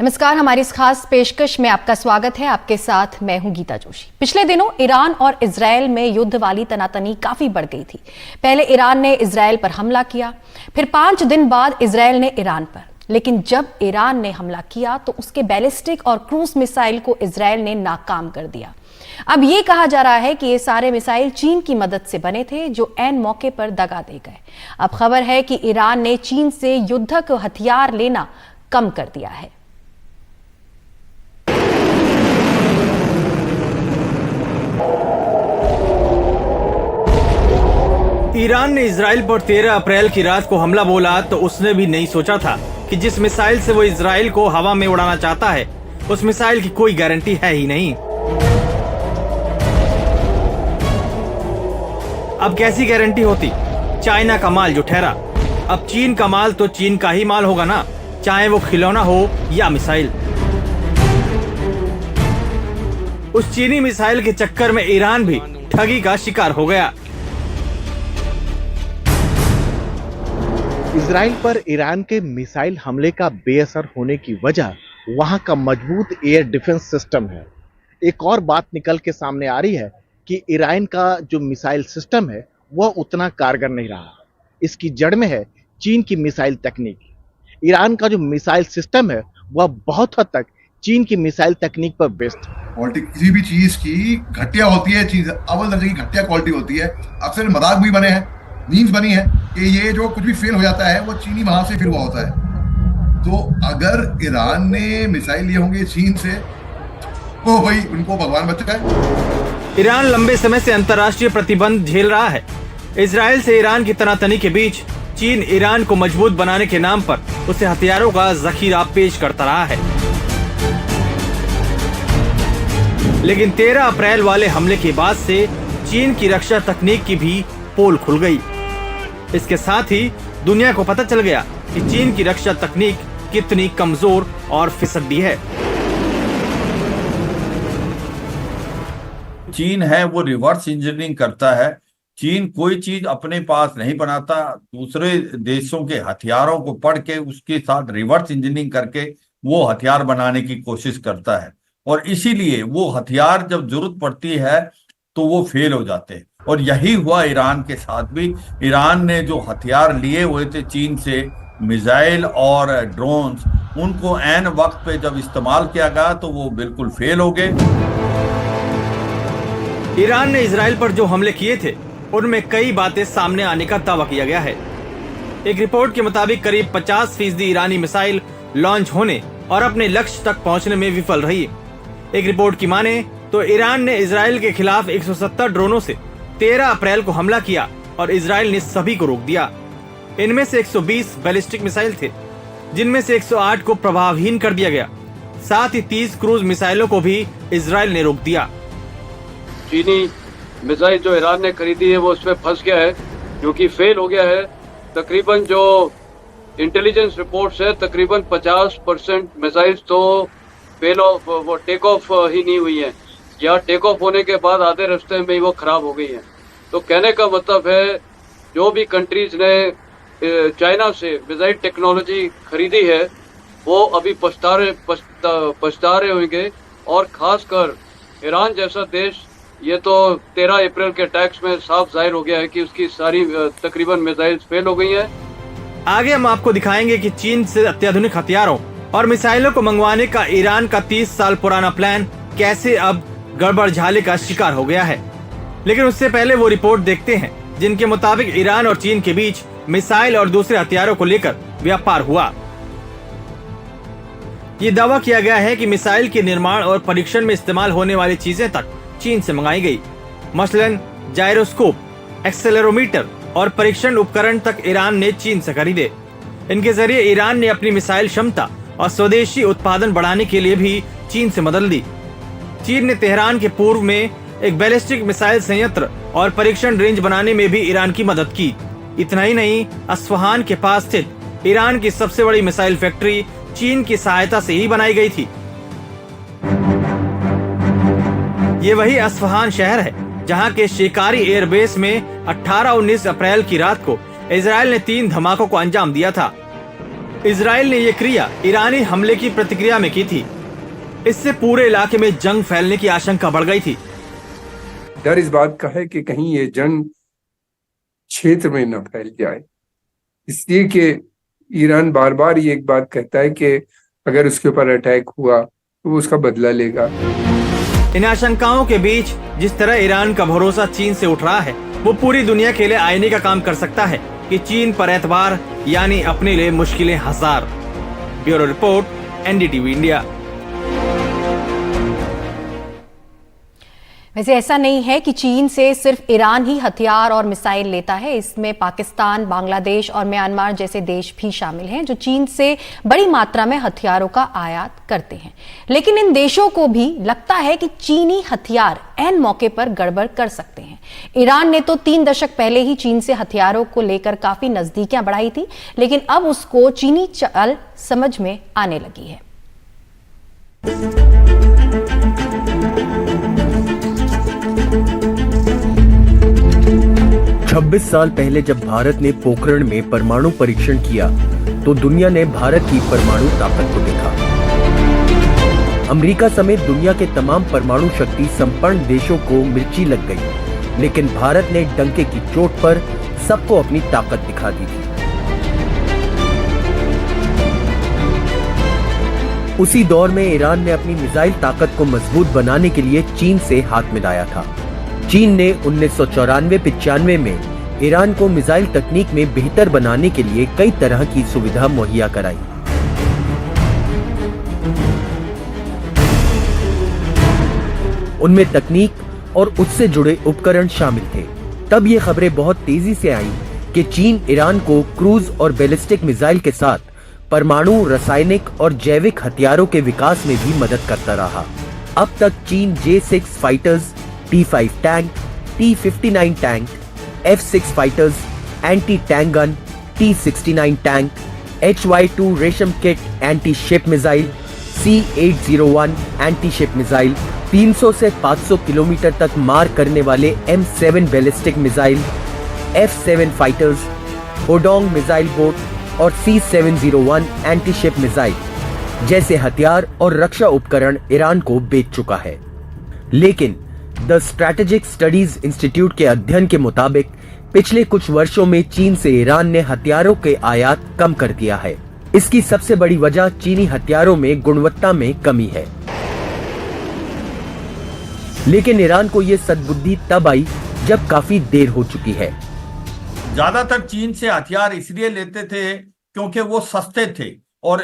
नमस्कार, हमारी इस खास पेशकश में आपका स्वागत है। आपके साथ मैं हूं गीता जोशी। पिछले दिनों ईरान और इजरायल में युद्ध वाली तनातनी काफी बढ़ गई थी। पहले ईरान ने इजरायल पर हमला किया, फिर 5 दिन बाद इजरायल ने ईरान पर। लेकिन जब ईरान ने हमला किया तो उसके बैलिस्टिक और क्रूज मिसाइल को इजरायल ने नाकाम कर दिया। अब ये कहा जा रहा है कि ये सारे मिसाइल चीन की मदद से बने थे, जो ऐन मौके पर दगा दे गए। अब खबर है कि ईरान ने चीन से युद्धक हथियार लेना कम कर दिया है। ईरान ने इजराइल पर 13 अप्रैल की रात को हमला बोला तो उसने भी नहीं सोचा था कि जिस मिसाइल से वो इजराइल को हवा में उड़ाना चाहता है, उस मिसाइल की कोई गारंटी है ही नहीं। अब कैसी गारंटी होती? चाइना का माल जो ठहरा, अब चीन का माल तो चीन का ही माल होगा ना, चाहे वो खिलौना हो या मिसाइल। उस चीनी मिसाइल के चक्कर में ईरान भी ठगी का शिकार हो गया। इजराइल पर ईरान के मिसाइल हमले का बेअसर होने की वजह वहां का मजबूत एयर डिफेंस सिस्टम है। एक और बात निकल के सामने आ रही है कि ईरान का जो मिसाइल सिस्टम है वह उतना कारगर नहीं रहा। इसकी जड़ में है चीन की मिसाइल तकनीक। ईरान का जो मिसाइल सिस्टम है वह बहुत हद तक चीन की मिसाइल तकनीक पर बेस्ड। क्वालिटी किसी भी चीज की घटिया होती है, चीज अव्वल दर्जे की घटिया क्वालिटी होती है। अक्सर मजाक भी बने हैं, मीम्स बनी है कि ये जो कुछ भी फेल हो जाता है वो चीनी वहां से फिर हुआ होता है। तो अगर ईरान ने मिसाइल लिए होंगे चीन से तो भाई उनको भगवान बचाए। ईरान लंबे समय से अंतर्राष्ट्रीय प्रतिबंध झेल रहा है। इजराइल से ईरान की तनातनी के बीच चीन ईरान को मजबूत बनाने के नाम पर उसे हथियारों का जखीरा पेश करता रहा है। लेकिन 13 अप्रैल वाले हमले के बाद से चीन की रक्षा तकनीक की भी पोल खुल गई। इसके साथ ही दुनिया को पता चल गया कि चीन की रक्षा तकनीक कितनी कमजोर और फिसड्डी है। चीन है वो रिवर्स इंजीनियरिंग करता है। चीन कोई चीज अपने पास नहीं बनाता, दूसरे देशों के हथियारों को पढ़ के उसके साथ रिवर्स इंजीनियरिंग करके वो हथियार बनाने की कोशिश करता है। और इसीलिए वो हथियार जब जरूरत पड़ती है तो वो फेल हो जाते हैं। और यही हुआ ईरान के साथ भी। ईरान ने जो हथियार लिए हुए थे चीन से, मिसाइल और ड्रोन्स, उनको ऐन वक्त पे जब इस्तेमाल किया गया तो वो बिल्कुल फेल हो गए। ईरान ने इजराइल पर जो हमले किए थे उनमें कई बातें सामने आने का दावा किया गया है। एक रिपोर्ट के मुताबिक करीब 50% ईरानी मिसाइल लॉन्च होने और अपने लक्ष्य तक पहुंचने में विफल रही। एक रिपोर्ट की माने तो ईरान ने इजराइल के खिलाफ 170 ड्रोनों से 13 अप्रैल को हमला किया और इजराइल ने सभी को रोक दिया। इनमें से 120 बैलिस्टिक मिसाइल थे, जिनमें से 108 को प्रभावहीन कर दिया गया। साथ ही 30 क्रूज मिसाइलों को भी इजराइल ने रोक दिया। चीनी मिसाइल जो ईरान ने खरीदी है वो उसमें फंस गया है, क्योंकि फेल हो गया है। तकरीबन जो इंटेलिजेंस रिपोर्ट्स है, तकरीबन 50% मिसाइल्स तो फेल ऑफ, वो टेक ऑफ ही नहीं हुई है, या टेक ऑफ होने के बाद आधे रास्ते में ही वो खराब हो गई है। तो कहने का मतलब है जो भी कंट्रीज ने चाइना से मिसाइल टेक्नोलॉजी खरीदी है वो अभी पछता रहे होंगे। और खासकर ईरान जैसा देश, ये तो 13 अप्रैल के अटैक्स में साफ जाहिर हो गया है कि उसकी सारी तकरीबन मिसाइल्स फेल हो गई हैं। आगे हम आपको दिखाएंगे कि चीन से अत्याधुनिक हथियारों और मिसाइलों को मंगवाने का ईरान का 30 साल पुराना प्लान कैसे अब गड़बड़ झाले का शिकार हो गया है। लेकिन उससे पहले वो रिपोर्ट देखते हैं जिनके मुताबिक ईरान और चीन के बीच मिसाइल और दूसरे हथियारों को लेकर व्यापार हुआ। ये दावा किया गया है कि मिसाइल के निर्माण और परीक्षण में इस्तेमाल होने वाली चीजें तक चीन से मंगाई गई। मसलन जायरोस्कोप, एक्सेलेरोमीटर और परीक्षण उपकरण तक ईरान ने चीन से खरीदे। इनके जरिए ईरान ने अपनी मिसाइल क्षमता और स्वदेशी उत्पादन बढ़ाने के लिए भी चीन से मदद ली। चीन ने तेहरान के पूर्व में एक बैलिस्टिक मिसाइल संयंत्र और परीक्षण रेंज बनाने में भी ईरान की मदद की। इतना ही नहीं, अस्फहान के पास स्थित ईरान की सबसे बड़ी मिसाइल फैक्ट्री चीन की सहायता से ही बनाई गई थी। ये वही अस्फहान शहर है जहां के शिकारी एयरबेस में 18-19 अप्रैल की रात को इजराइल ने 3 धमाकों को अंजाम दिया था। इजराइल ने यह क्रिया ईरानी हमले की प्रतिक्रिया में की थी। इससे पूरे इलाके में जंग फैलने की आशंका बढ़ गई थी। डर इस बात का है कि कहीं ये जंग क्षेत्र में न फैल जाए, इसलिए कि ईरान बार बार ये एक बात कहता है कि अगर उसके ऊपर अटैक हुआ तो वो उसका बदला लेगा। इन आशंकाओं के बीच जिस तरह ईरान का भरोसा चीन से उठ रहा है, वो पूरी दुनिया के लिए आईने का काम कर सकता है कि चीन पर एतबार यानी अपने लिए मुश्किलें हजार। Bureau report, NDTV India. वैसे ऐसा नहीं है कि चीन से सिर्फ ईरान ही हथियार और मिसाइल लेता है। इसमें पाकिस्तान, बांग्लादेश और म्यांमार जैसे देश भी शामिल हैं जो चीन से बड़ी मात्रा में हथियारों का आयात करते हैं। लेकिन इन देशों को भी लगता है कि चीनी हथियार ऐन मौके पर गड़बड़ कर सकते हैं। ईरान ने तो 3 दशक पहले ही चीन से हथियारों को लेकर काफी नजदीकियां बढ़ाई थी, लेकिन अब उसको चीनी चाल समझ में आने लगी है। 26 साल पहले जब भारत ने पोखरण में परमाणु परीक्षण किया तो दुनिया ने भारत की परमाणु ताकत को देखा। अमेरिका समेत दुनिया के तमाम परमाणु शक्ति संपन्न देशों को मिर्ची लग गई, लेकिन भारत ने डंके की चोट पर सबको अपनी ताकत दिखा दी थी। उसी दौर में ईरान ने अपनी मिसाइल ताकत को मजबूत बनाने के लिए चीन से हाथ मिलाया था। चीन ने 1994-95 में ईरान को मिसाइल तकनीक में बेहतर बनाने के लिए कई तरह की सुविधा मुहैया कराई। उनमें तकनीक और उससे जुड़े उपकरण शामिल थे। तब ये खबरें बहुत तेजी से आईं कि चीन ईरान को क्रूज और बैलिस्टिक मिसाइल के साथ परमाणु, रासायनिक और जैविक हथियारों के विकास में भी मदद करता रहा। अब तक चीन J-6 fighters, T-5 tank, T-59 tank, F-6 fighters, anti tank gun, T-69 tank, HY-2 रेशम किट anti ship missile, C-801 anti ship missile, 300 से 500 किलोमीटर तक मार करने वाले M7 ballistic missile, F-7 fighters, Hodong missile boat और C-701 एंटी शिप मिसाइल जैसे हथियार और रक्षा उपकरण ईरान को बेच चुका है। लेकिन द स्ट्रैटेजिक स्टडीज इंस्टीट्यूट के अध्ययन के मुताबिक पिछले कुछ वर्षों में चीन से ईरान ने हथियारों के आयात कम कर दिया है। इसकी सबसे बड़ी वजह चीनी हथियारों में गुणवत्ता में कमी है। लेकिन ईरान को यह सद्बुद्धि तब आई जब काफी देर हो चुकी है। ज्यादातर चीन से हथियार इसलिए लेते थे क्योंकि वो सस्ते थे और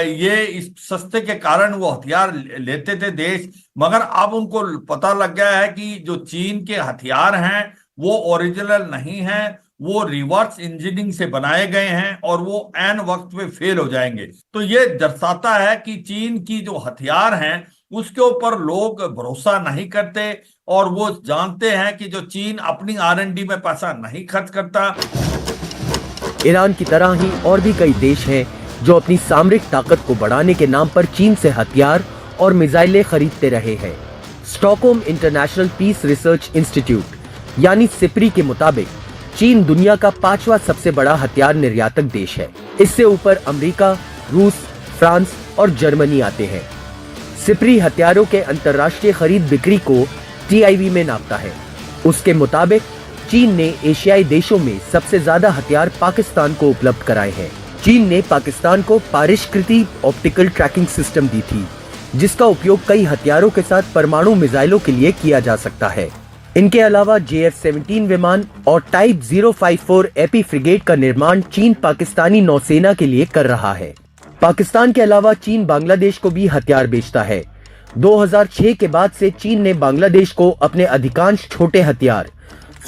ये इस सस्ते के कारण वो हथियार लेते थे देश। मगर अब उनको पता लग गया है कि जो चीन के हथियार हैं वो ओरिजिनल नहीं हैं, वो रिवर्स इंजीनियरिंग से बनाए गए हैं और वो ऐन वक्त पे फेल हो जाएंगे। तो ये दर्शाता है कि चीन की जो हथियार हैं उसके ऊपर लोग भरोसा नहीं करते और वो जानते हैं कि जो चीन अपनी R&D में पैसा नहीं खर्च करता। ईरान की तरह ही और भी कई देश हैं जो अपनी सामरिक ताकत को बढ़ाने के नाम पर चीन से हथियार और मिसाइलें खरीदते रहे हैं। Stockholm International Peace Research Institute यानी सिप्री के मुताबिक चीन दुनिया का 5वां सबसे बड़ा हथियार निर्यातक देश है। इससे ऊपर अमेरिका, रूस, फ्रांस और जर्मनी आते हैं। सिप्री हथियारों के अंतर्राष्ट्रीय खरीद बिक्री को TIV में नापता है। उसके मुताबिक चीन ने एशियाई देशों में सबसे ज्यादा हथियार पाकिस्तान को उपलब्ध कराए हैं। चीन ने पाकिस्तान को पारिष्कृति ऑप्टिकल ट्रैकिंग सिस्टम दी थी, जिसका उपयोग कई हथियारों के साथ परमाणु मिसाइलों के लिए किया जा सकता है। इनके अलावा JF-17 विमान और टाइप 054 एपी फ्रिगेट का निर्माण चीन पाकिस्तानी नौसेना के लिए कर रहा है। पाकिस्तान के अलावा चीन बांग्लादेश को भी हथियार बेचता है। 2006 के बाद से चीन ने बांग्लादेश को अपने अधिकांश छोटे हथियार,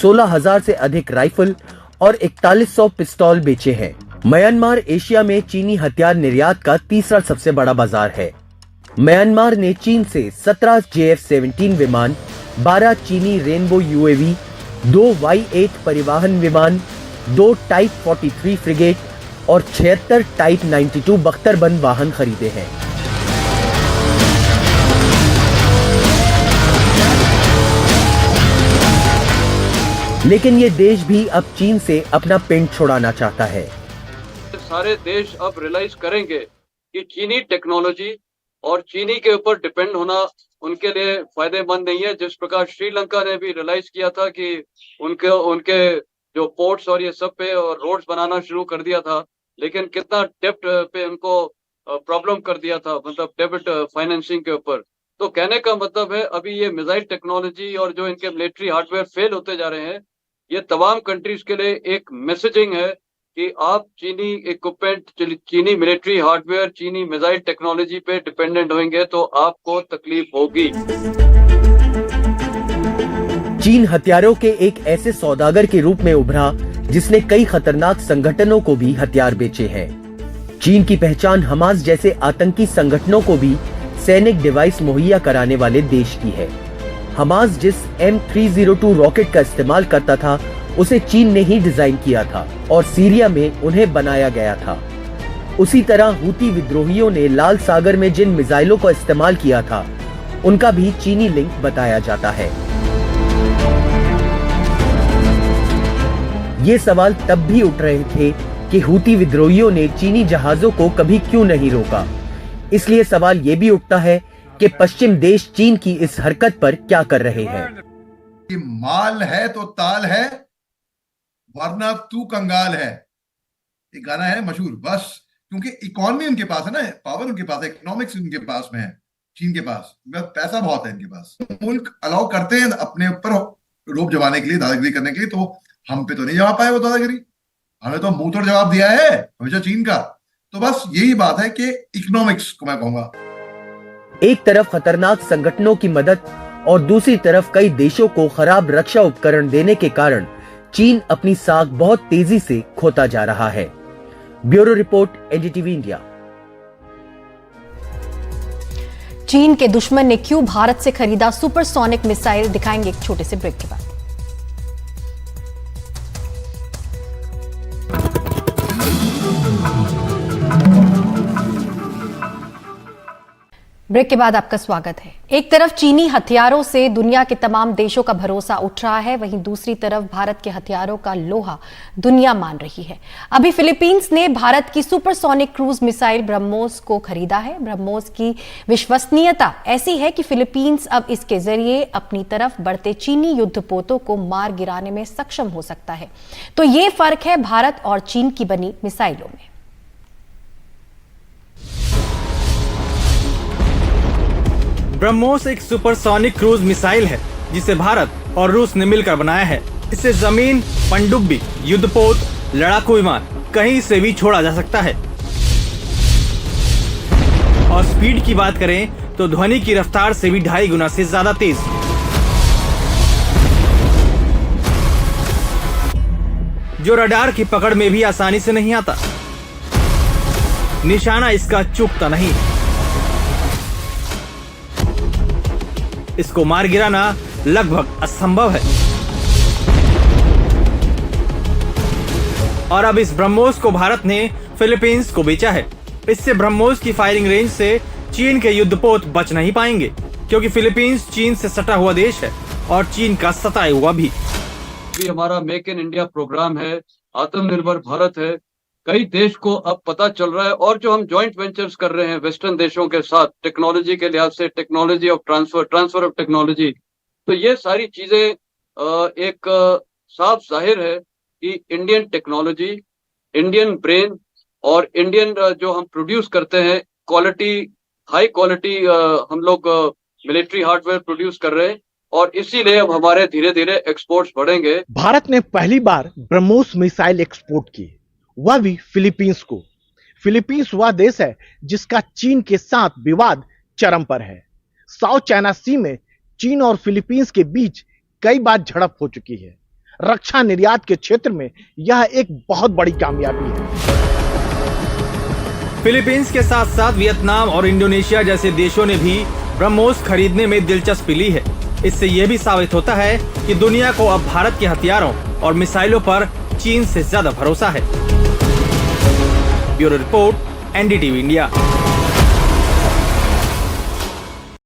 16,000 से अधिक राइफल और 4100 पिस्तौल बेचे हैं। म्यांमार एशिया में चीनी हथियार निर्यात का तीसरा सबसे बड़ा बाजार है। म्यांमार ने चीन से 17 JF-17 विमान, 12 चीनी रेनबो UAV, 2 Y-8 परिवहन विमान, 2 टाइप 43 फ्रिगेट और 76 टाइप 92 बख्तरबंद वाहन खरीदे हैं। लेकिन ये देश भी अब चीन से अपना पेंट छुड़ाना चाहता है। सारे देश अब रियलाइज करेंगे कि चीनी टेक्नोलॉजी और चीनी के ऊपर डिपेंड होना उनके लिए फायदेमंद नहीं है। जिस प्रकार श्रीलंका ने भी रियलाइज किया था कि उनके जो पोर्ट्स और ये सब पे और रोड्स बनाना शुरू कर दिया था, लेकिन कितना डेब्ट पे उनको प्रॉब्लम कर दिया था, मतलब डेब्ट फाइनेंसिंग के ऊपर। तो कहने का मतलब है अभी ये मिसाइल टेक्नोलॉजी और जो इनके मिलिट्री हार्डवेयर फेल होते जा रहे हैं, ये तमाम कंट्रीज के लिए एक मैसेजिंग है कि आप चीनी इक्विपमेंट, चीनी मिलिट्री हार्डवेयर, चीनी मिसाइल टेक्नोलॉजी पे डिपेंडेंट होंगे तो आपको तकलीफ होगी। चीन हथियारों के एक ऐसे सौदागर के रूप में उभरा जिसने कई खतरनाक संगठनों को भी हथियार बेचे हैं। चीन की पहचान हमास जैसे आतंकी संगठनों को भी सैनिक डिवाइस मुहैया कराने वाले देश की है। हमास जिस M302 रॉकेट का इस्तेमाल करता था उसे चीन ने ही डिजाइन किया था और सीरिया में उन्हें बनाया गया था। उसी तरह हूती विद्रोहियों ने लाल सागर में जिन मिसाइलों का इस्तेमाल किया था उनका भी चीनी लिंक बताया जाता है। ये सवाल तब भी उठ रहे थे कि हूती विद्रोहियों ने चीनी जहाजों को कभी क्यों नहीं रोका। इसलिए सवाल ये भी उठता है कि पश्चिम देश चीन की इस हरकत पर क्या कर रहे हैं। कि माल है तो ताल है वरना तू कंगाल है, एक गाना है मशहूर। बस क्योंकि इकोनॉमी उनके पास है ना, पावर उनके पास है, इकोनॉमिक्स उनके पास में है, चीन के पास पैसा बहुत है इनके पास। मुल्क अलाउ करते हैं अपने ऊपर रोब जमाने के लिए, दादागिरी करने के लिए, तो हम पे तो नहीं जमा पाए वो दादागिरी। हमें तो मुंह तोड़ जवाब दिया है हमेशा चीन का। तो बस यही बात है कि इकोनॉमिक्स को मैं कहूंगा। एक तरफ खतरनाक संगठनों की मदद और दूसरी तरफ कई देशों को खराब रक्षा उपकरण देने के कारण चीन अपनी साख बहुत तेजी से खोता जा रहा है। Bureau report, NDTV India. चीन के दुश्मन ने क्यों भारत से खरीदा सुपरसोनिक मिसाइल, दिखाएंगे एक छोटे से ब्रेक के बाद। ब्रेक के बाद आपका स्वागत है। एक तरफ चीनी हथियारों से दुनिया के तमाम देशों का भरोसा उठ रहा है, वहीं दूसरी तरफ भारत के हथियारों का लोहा दुनिया मान रही है। अभी फिलीपींस ने भारत की सुपरसोनिक क्रूज मिसाइल ब्रह्मोस को खरीदा है। ब्रह्मोस की विश्वसनीयता ऐसी है कि फिलीपींस अब इसके जरिए अपनी तरफ बढ़ते चीनी युद्धपोतों को मार गिराने में सक्षम हो सकता है। तो ये फर्क है भारत और चीन की बनी मिसाइलों में। ब्रह्मोस एक सुपरसोनिक क्रूज मिसाइल है जिसे भारत और रूस ने मिलकर बनाया है। इससे जमीन, पनडुब्बी, युद्धपोत, लड़ाकू विमान कहीं से भी छोड़ा जा सकता है। और स्पीड की बात करें तो ध्वनि की रफ्तार से भी 2.5 गुना से ज्यादा तेज। जो रडार की पकड़ में भी आसानी से नहीं आता। निशाना इसका चूकता नहीं। इसको मार गिराना लगभग असंभव है। और अब इस ब्रह्मोस को भारत ने फिलीपींस को बेचा है। इससे ब्रह्मोस की फायरिंग रेंज से चीन के युद्धपोत बच नहीं पाएंगे, क्योंकि फिलीपींस चीन से सटा हुआ देश है और चीन का सताया हुआ भी। हमारा मेक इन इंडिया प्रोग्राम है, आत्मनिर्भर भारत है। कई देश को अब पता चल रहा है, और जो हम जॉइंट वेंचर्स कर रहे हैं वेस्टर्न देशों के साथ टेक्नोलॉजी के लिहाज से, technology of transfer of technology, तो ये सारी चीजें एक साफ जाहिर है कि इंडियन टेक्नोलॉजी, इंडियन ब्रेन और इंडियन जो हम प्रोड्यूस करते हैं क्वालिटी, हाई क्वालिटी हम लोग मिलिट्री हार्डवेयर प्रोड्यूस कर रहे हैं, और इसीलिए अब हमारे धीरे धीरे एक्सपोर्ट्स बढ़ेंगे। भारत ने पहली बार ब्रह्मोस मिसाइल एक्सपोर्ट की, वह भी फिलीपींस को। फिलीपींस वह देश है जिसका चीन के साथ विवाद चरम पर है। साउथ चाइना सी में चीन और फिलीपींस के बीच कई बार झड़प हो चुकी है। रक्षा निर्यात के क्षेत्र में यह एक बहुत बड़ी कामयाबी है। फिलीपींस के साथ साथ वियतनाम और इंडोनेशिया जैसे देशों ने भी ब्रह्मोस खरीदने में दिलचस्पी ली है। इससे यह भी साबित होता है कि दुनिया को अब भारत के हथियारों और मिसाइलों पर चीन से ज्यादा भरोसा है। Bureau report, NDTV India.